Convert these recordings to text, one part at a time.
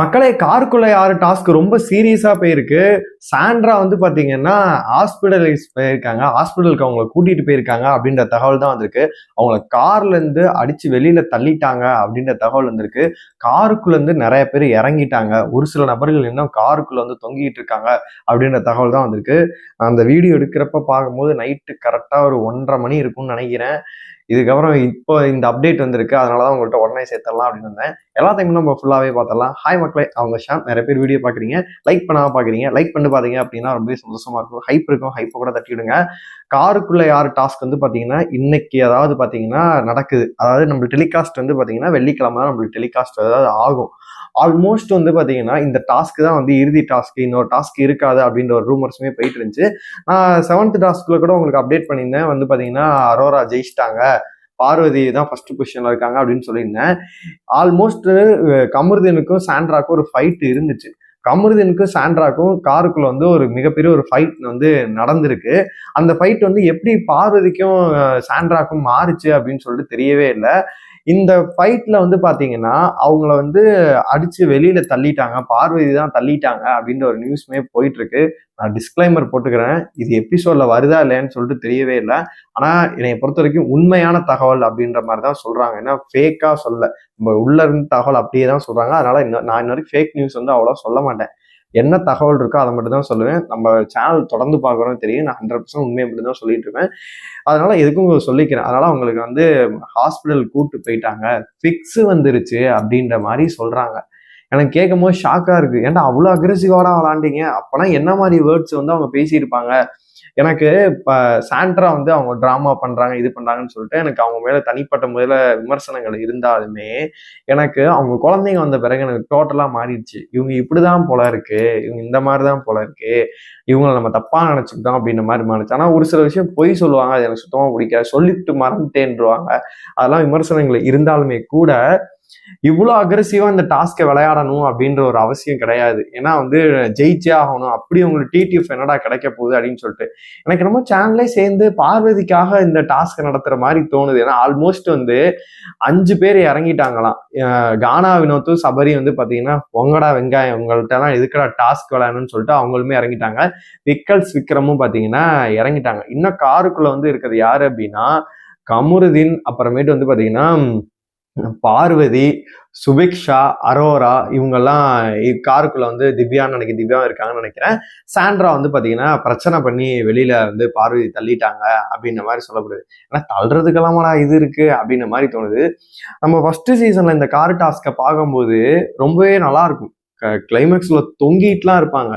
மக்களே, காருக்குள்ள யாரு டாஸ்க் ரொம்ப சீரியஸா போயிருக்கு. சாண்ட்ரா வந்து பாத்தீங்கன்னா ஹாஸ்பிடலைஸ் போயிருக்காங்க. ஹாஸ்பிடலுக்கு அவங்கள கூட்டிட்டு போயிருக்காங்க அப்படின்ற தகவல் தான் வந்திருக்கு. அவங்கள கார்ல இருந்து அடிச்சு வெளியில தள்ளிட்டாங்க அப்படின்ற தகவல் வந்திருக்கு. காருக்குள்ள இருந்து நிறைய பேர் இறங்கிட்டாங்க. ஒரு சில நபர்கள் இன்னும் காருக்குள்ள வந்து தொங்கிட்டு இருக்காங்க அப்படின்ற தகவல் தான் வந்திருக்கு. அந்த வீடியோ எடுக்கிறப்ப பார்க்கும்போது நைட்டு கரெக்டா ஒரு 1:30 மணி இருக்கும்னு நினைக்கிறேன். இதுக்கப்புறம் இப்போ இந்த அப்டேட் வந்திருக்கு. அதனாலதான் உங்கள்கிட்ட உடனே சேர்த்தலாம் அப்படின்னு வந்தேன். எல்லாத்தையுமே நம்ம ஃபுல்லாவே பார்த்துடலாம். ஹாய் மக்களே, அவங்க ஷாம். நிறைய பேர் வீடியோ பாக்குறீங்க, லைக் பண்ணாம பாக்குறீங்க. லைக் பண்ணி பாத்தீங்க அப்படின்னா ரொம்ப சந்தோஷமா இருக்கும். ஹைப் இருக்கும், ஹைப்பை கூட தட்டி விடுங்க. காருக்குள்ள யார் டாஸ்க் வந்து பாத்தீங்கன்னா இன்னைக்கு அதாவது பாத்தீங்கன்னா நடக்குது. அதாவது நம்ம டெலிகாஸ்ட் வந்து பாத்தீங்கன்னா வெள்ளிக்கிழமை தான் நம்மளுக்கு டெலிகாஸ்ட் அதாவது ஆகும். ஆல்மோஸ்ட் வந்து பாத்தீங்கன்னா இந்த டாஸ்க் தான் வந்து இறுதி டாஸ்க், இன்னொரு டாஸ்க் இருக்காது அப்படின்ற ஒரு ரூமர்ஸுமே போயிட்டு இருந்துச்சு. நான் 7th டாஸ்க்ல கூட உங்களுக்கு அப்டேட் பண்ணியிருந்தேன். வந்து பாத்தீங்கன்னா அரோரா ஜெயிச்சிட்டாங்க, பார்வதி தான் ஃபர்ஸ்ட் பொசிஷன்ல இருக்காங்க அப்படின்னு சொல்லியிருந்தேன். ஆல்மோஸ்ட் கமருதீனுக்கும் சாண்ட்ராக்கும் ஒரு ஃபைட் இருந்துச்சு. கமருதீனுக்கும் சாண்ட்ராக்கும் காருக்குள்ள வந்து ஒரு மிகப்பெரிய ஒரு ஃபைட் வந்து நடந்திருக்கு. அந்த ஃபைட் வந்து எப்படி பார்வதிக்கும் சாண்ட்ராக்கும் மாறுச்சு அப்படின்னு சொல்லிட்டு தெரியவே இல்லை. இந்த ஃபைட்ல வந்து பாத்தீங்கன்னா அவங்கள வந்து அடிச்சு வெளியில தள்ளிட்டாங்க, பார்வதி தான் தள்ளிட்டாங்க அப்படின்ற ஒரு நியூஸ்மே போயிட்டு இருக்கு. நான் டிஸ்கிளைமர் போட்டுக்கிறேன், இது எபிசோட்ல வருதா இல்லையான்னு சொல்லிட்டு தெரியவே இல்லை. ஆனா என்னை பொறுத்த வரைக்கும் உண்மையான தகவல் அப்படின்ற மாதிரி தான் சொல்றாங்க. ஏன்னா ஃபேக்கா சொல்ல, நம்ம உள்ள இருந்து தகவல் அப்படியே தான் சொல்றாங்க. அதனால நான் இன்ன வரைக்கும் ஃபேக் நியூஸ் வந்து அவ்வளோ சொல்ல மாட்டேன். என்ன தகவல் இருக்கோ அதை மட்டும் தான் சொல்லுவேன். நம்ம சேனல் தொடர்ந்து பார்க்குறோன்னு தெரியும், நான் 100% உண்மையை மட்டும் தான் சொல்லிட்டு இருப்பேன். அதனால எதுக்கும் சொல்லிக்கிறேன். அதனால அவங்களுக்கு வந்து ஹாஸ்பிட்டல் கூட்டு போயிட்டாங்க, ஃபிக்ஸ் வந்துருச்சு அப்படின்ற மாதிரி சொல்றாங்க. எனக்கு கேட்கும் போது ஷாக்கா இருக்கு. ஏன்டா அவ்வளோ அக்ரெசிவாடா விளாண்டீங்க? அப்பனா என்ன மாதிரி வேர்ட்ஸ் வந்து அவங்க பேசியிருப்பாங்க? எனக்கு இப்ப சாண்ட்ரா வந்து அவங்க டிராமா பண்றாங்க, இது பண்றாங்கன்னு சொல்லிட்டு எனக்கு அவங்க மேல தனிப்பட்ட முறையில விமர்சனங்கள் இருந்தாலுமே எனக்கு அவங்க குழந்தைங்க வந்த பிறகு எனக்கு டோட்டலா மாறிடுச்சு. இவங்க இப்படிதான் போல இருக்கு, இவங்க இந்த மாதிரிதான் போல இருக்கு, இவங்களை நம்ம தப்பா நினைச்சுக்கிட்டோம் அப்படின்ற மாதிரி மாறிச்சு. ஆனா ஒரு சில விஷயம் பொய் சொல்லுவாங்க, அது எனக்கு சுத்தமா பிடிக்காது. சொல்லிட்டு மறந்துட்டேன்ருவாங்க. அதெல்லாம் விமர்சனங்கள் இருந்தாலுமே கூட இவ்வளோ அக்ரெசிவா இந்த டாஸ்கை விளையாடணும் அப்படின்ற ஒரு அவசியம் கிடையாது. ஏன்னா வந்து ஜெயிச்சே ஆகணும், அப்படி உங்களுக்கு டிடிஎஃப் என்னடா கிடைக்க போகுது அப்படின்னு சொல்லிட்டு எனக்கு ரொம்ப சேனலே சேர்ந்து பார்வதிக்காக இந்த டாஸ்க் நடத்துற மாதிரி தோணுது. ஏன்னா ஆல்மோஸ்ட் வந்து 5 பேர் இறங்கிட்டாங்களாம். கானா வினோத்தும் சபரி வந்து பாத்தீங்கன்னா பொங்கடா வெங்காயம் உங்கள்கிட்ட எல்லாம் எதுக்கடா டாஸ்க் விளையாடணும்னு சொல்லிட்டு அவங்களுமே இறங்கிட்டாங்க. விக்கல்ஸ் விக்ரமும் பாத்தீங்கன்னா இறங்கிட்டாங்க. இன்னும் காருக்குள்ள வந்து இருக்கிறது யாரு அப்படின்னா கமருதீன், அப்புறமேட்டு வந்து பாத்தீங்கன்னா பார்வதி, சுபிக்ஷா, அரோரா, இவங்கெல்லாம் காருக்குள்ள வந்து திவ்யான்னு திவ்யா இருக்காங்கன்னு நினைக்கிறேன். சாண்ட்ரா வந்து பாத்தீங்கன்னா பிரச்சனை பண்ணி வெளியில வந்து பார்வதி தள்ளிட்டாங்க அப்படின்ற மாதிரி சொல்லப்படுது. ஏன்னா தள்ளுறதுக்கெல்லாமடா இது இருக்கு அப்படின்ற மாதிரி தோணுது. நம்ம ஃபர்ஸ்ட் சீசன்ல இந்த கார் டாஸ்கை பார்க்கும்போது ரொம்பவே நல்லா இருக்கும். கிளைமேக்ஸ்ல தொங்கிட்டுலாம் இருப்பாங்க.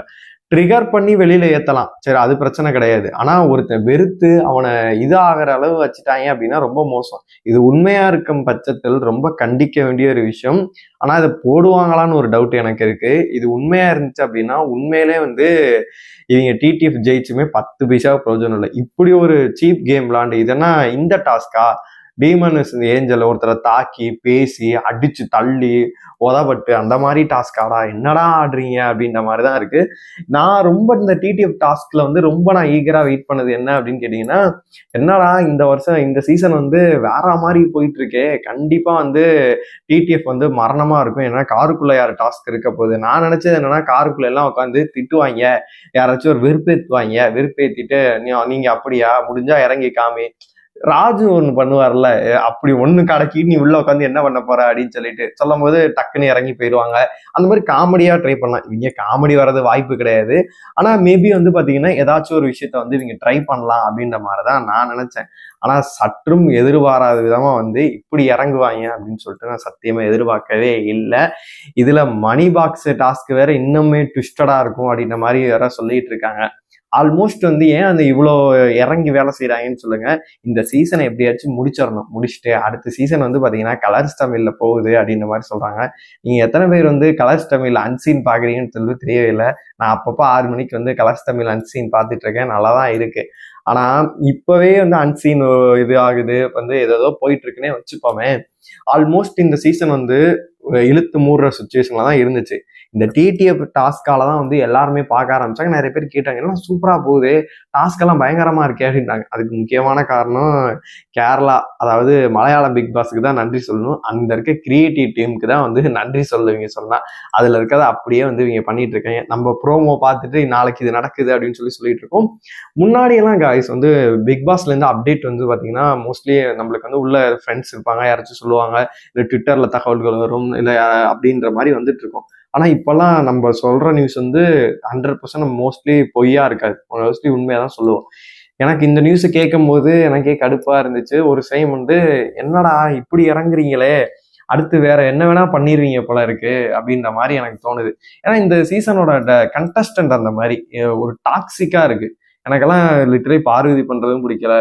ட்ரிகர் பண்ணி வெளியில ஏத்தலாம், சரி அது பிரச்சனை கிடையாது. ஆனா ஒருத்தன் வெறுத்து அவனை இதாகிற அளவு வச்சுட்டாங்க அப்படின்னா ரொம்ப மோசம். இது உண்மையா இருக்கும் பட்சத்தில் ரொம்ப கண்டிக்க வேண்டிய ஒரு விஷயம். ஆனா இதை போடுவாங்களான்னு ஒரு டவுட் எனக்கு இருக்கு. இது உண்மையா இருந்துச்சு அப்படின்னா உண்மையிலே வந்து இவங்க டிடிஎஃப் ஜெயிச்சுமே 10 பைசா பிரயோஜனம் இல்லை. இப்படி ஒரு சீப் கேம் விளாண்டு இதனா இந்த டாஸ்கா டீமன்ஸ் ஏஞ்சல் ஒருத்தரை தாக்கி பேசி அடிச்சு தள்ளி உதப்பட்டு அந்த மாதிரி டாஸ்காடா என்னடா ஆடுறீங்க அப்படின்ற மாதிரிதான் இருக்கு. நான் ரொம்ப இந்த டிடிஎஃப் டாஸ்க்ல வந்து ரொம்ப நான் ஈகரா வெயிட் பண்ணது என்ன அப்படின்னு கேட்டீங்கன்னா, என்னடா இந்த வருஷம் இந்த சீசன் வந்து வேற மாதிரி போயிட்டு இருக்கே, கண்டிப்பா வந்து டிடிஎஃப் வந்து மரணமா இருக்கும். ஏன்னா காருக்குள்ள யார் டாஸ்க் இருக்க போகுது. நான் நினைச்சது என்னன்னா காருக்குள்ள எல்லாம் உட்காந்து திட்டுவாங்க, யாராச்சும் ஒரு வெறுப்பேற்றுவாங்க, வெறுப்பேற்றிட்டு நீங்க அப்படியா முடிஞ்சா இறங்கி காமி, ராஜு ஒண்ணு பண்ணுவார்ல, அப்படி ஒண்ணு கடக்கி நீ உள்ள உட்காந்து என்ன பண்ண போற அப்படின்னு சொல்லிட்டு சொல்லும் போது டக்குன்னு இறங்கி போயிடுவாங்க. அந்த மாதிரி காமெடியா ட்ரை பண்ணலாம். இவங்க காமெடி வர்றது வாய்ப்பு கிடையாது. ஆனா மேபி வந்து பாத்தீங்கன்னா ஏதாச்சும் ஒரு விஷயத்த வந்து இவங்க ட்ரை பண்ணலாம் அப்படின்ற மாதிரிதான் நான் நினைச்சேன். ஆனா சற்றும் எதிர்பாராத விதமா வந்து இப்படி இறங்குவாங்க அப்படின்னு சொல்லிட்டு நான் சத்தியமா எதிர்பார்க்கவே இல்லை. இதுல மணி பாக்ஸ் டாஸ்க் வேற இன்னுமே ட்விஸ்டடா இருக்கும் அப்படின்ற மாதிரி வேற சொல்லிட்டு இருக்காங்க. ஆல்மோஸ்ட் வந்து ஏன் அந்த இவ்வளோ இறங்கி வேலை செய்யறாங்கன்னு சொல்லுங்க. இந்த சீசனை எப்படியாச்சும் முடிச்சிடணும். முடிச்சுட்டு அடுத்த சீசன் வந்து பாத்தீங்கன்னா கலர்ஸ் தமிழ்ல போகுது அப்படின்ற மாதிரி சொல்றாங்க. நீங்க எத்தனை பேர் வந்து கலர்ஸ் தமிழ் அன்சீன் பாக்குறீங்கன்னு சொல்லி தெரியவே இல்லை. நான் அப்பப்போ 6 மணிக்கு வந்து கலர்ஸ் தமிழ் அன்சீன் பார்த்துட்டு இருக்கேன், நல்லாதான் இருக்கு. ஆனா இப்பவே வந்து அன்சீன் இது ஆகுது வந்து ஏதோ போயிட்டு இருக்குன்னே வச்சுப்போமே. ஆல்மோஸ்ட் இந்த சீசன் வந்து இழுத்து மூடுற சுச்சுவேஷன்ல தான் இருந்துச்சு. இந்த டிடிஎஃப் டாஸ்கால தான் வந்து எல்லாருமே பார்க்க ஆரம்பிச்சாங்க. நிறைய பேர் கேட்டாங்க, எல்லாம் சூப்பரா போகுது, டாஸ்க் எல்லாம் பயங்கரமா இருக்கே அப்படின்ட்டாங்க. அதுக்கு முக்கியமான காரணம் கேரளா, அதாவது மலையாளம் பிக் பாஸ்க்கு தான் நன்றி சொல்லணும். அந்த இருக்க கிரியேட்டிவ் டீமுக்கு தான் வந்து நன்றி சொல்லுவீங்க சொன்னா. அதுல இருக்கிறத அப்படியே வந்து இவங்க பண்ணிட்டு இருக்காங்க. நம்ம ப்ரோமோ பார்த்துட்டு நாளைக்கு இது நடக்குது அப்படின்னு சொல்லிட்டு இருக்கோம். முன்னாடி எல்லாம் காய்ஸ் வந்து பிக் பாஸ்ல இருந்து அப்டேட் வந்து பாத்தீங்கன்னா மோஸ்ட்லி நம்மளுக்கு வந்து உள்ள ஃப்ரெண்ட்ஸ் இருப்பாங்க, யாராச்சும் சொல்லுவாங்க, இல்லை ட்விட்டர்ல தகவல்கள் வரும், இல்லை அப்படின்ற மாதிரி வந்துட்டு இருக்கும். ஆனா இப்பெல்லாம் நம்ம சொல்ற நியூஸ் வந்து 100% மோஸ்ட்லி பொய்யா இருக்காது, மோஸ்ட்லி உண்மையா தான் சொல்லுவோம். எனக்கு இந்த நியூஸை கேட்கும் போது எனக்கே கடுப்பா இருந்துச்சு. ஒரு டைம் வந்து என்னடா இப்படி இறங்குறீங்களே, அடுத்து வேற என்ன வேணா பண்ணிருவீங்க போல இருக்கு அப்படின்ற மாதிரி எனக்கு தோணுது. ஏன்னா இந்த சீசனோட கண்டஸ்டன்ட் அந்த மாதிரி ஒரு டாக்ஸிக்கா இருக்கு. எனக்கெல்லாம் லிட்டரலி பார்வதி பண்றதும் பிடிக்கல,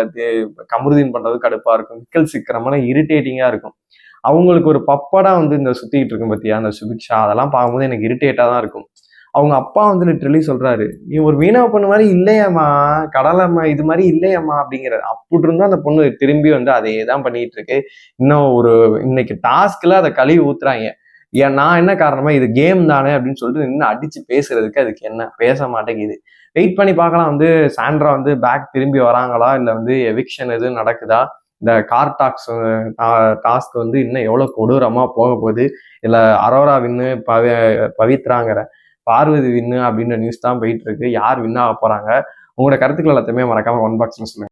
கமருதீன் பண்றதும் கடுப்பா இருக்கும், விக்கல் சிக்கிரமான இரிட்டேட்டிங்கா இருக்கும். அவங்களுக்கு ஒரு பப்படா வந்து இந்த சுத்திட்டு இருக்கும் பத்தியா அந்த சுபிக்ஷா, அதெல்லாம் பார்க்கும்போது எனக்கு இரிட்டேட்டா தான் இருக்கும். அவங்க அப்பா வந்து லிட்டரலி சொல்றாரு, நீ ஒரு வீணா பொண்ணு மாதிரி இல்லையாம்மா, கடலைம்மா இது மாதிரி இல்லையாம்மா அப்படிங்கிறாரு. அப்படி இருந்தா அந்த பொண்ணு திரும்பி வந்து அதே தான் பண்ணிட்டு இருக்கு. இன்னும் ஒரு இன்னைக்கு டாஸ்க்ல அதை கழுவி ஊத்துறாங்க. ஏன் நான் என்ன காரணமா, இது கேம் தானே அப்படின்னு சொல்லிட்டு இன்னும் அடிச்சு பேசுறதுக்கு அதுக்கு என்ன பேச மாட்டேங்குது. வெயிட் பண்ணி பார்க்கலாம் வந்து சாண்ட்ரா வந்து பேக் திரும்பி வராங்களா, இல்லை வந்து எவிக்ஷன் எதுவும் நடக்குதா, இந்த கார் டாஸ்க் வந்து இன்னும் எவ்வளவு கொடூரமா போக போகுது, இல்ல அரோரா வின்னு பவித்ராங்கிற பார்வதி வின்னு அப்படின்ற நியூஸ் தான் போயிட்டு இருக்கு. யார் வின் ஆக போறாங்க? உங்களோட கருத்துக்கள் எல்லாத்தையுமே மறக்காம ஒன் பாக்ஸ்ல சொல்லுங்க.